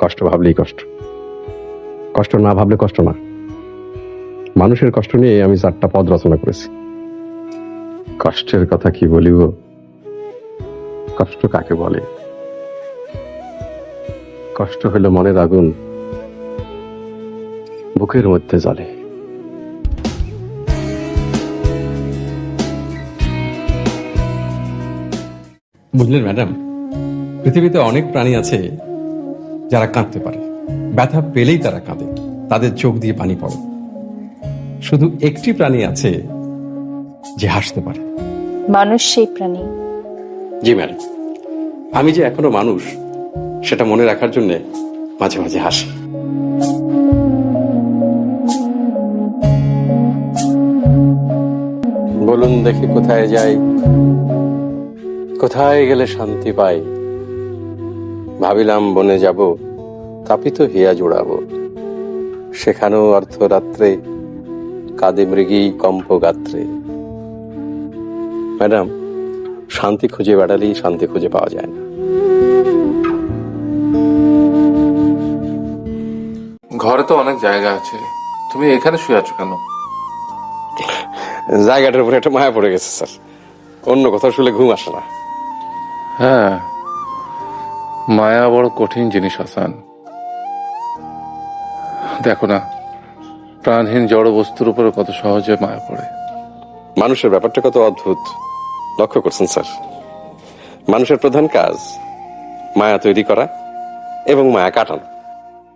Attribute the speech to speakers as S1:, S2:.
S1: কষ্ট ভাবলেই কষ্ট, কষ্ট না ভাবলে কষ্ট না। মানুষের কষ্ট নিয়ে আমি 4টা পদ রচনা করেছি। কষ্টের কথা কি বলিব, কষ্ট কাকে বলে? কষ্ট হলো মনের আগুন, বুকের মধ্যে জ্বলে।
S2: বুঝলেন ম্যাডাম, পৃথিবীতে অনেক প্রাণী আছে যারা কাঁদতে পারে, ব্যথা পেলেই তারা কাঁদে, তাদের চোখ দিয়ে পানি পড়ে। শুধু একটি প্রাণী আছে যে হাসতে পারে।
S3: মানুষ সেই প্রাণী।
S2: জি ম্যাডাম, আমি যে এখনো মানুষ সেটা মনে রাখার জন্য মাঝে মাঝে হাসি। বলুন দেখি কোথায় যাই, কোথায় গেলে শান্তি পাই। ভাবিলাম বনে যাব, তাপিত হিয়া জোড়াবো, সেখানেও অর্ধরাত্রে কাঁদে মৃগী কম্প গাত্রে। ম্যাডাম, শান্তি খুঁজে বেড়ালেই শান্তি খুঁজে পাওয়া যায় না।
S4: ঘরে তো অনেক জায়গা আছে, তুমি এখানে শুয়ে আছো কেন?
S2: জায়গাটার উপরে একটা মায়া পড়ে গেছে স্যার, অন্য কোথাও শুলে ঘুম আসে না।
S4: হ্যাঁ, মায়া বড় কঠিন জিনিস হাসান। দেখো না, প্রাণহীন জড় বস্তুর উপরে কত সহজে মায়া পড়ে।
S2: মানুষের ব্যাপারটা কত অদ্ভুত, লক্ষ্য করছেন স্যার? মানুষের প্রধান কাজ মায়া তৈরি করা এবং মায়া কাটানো।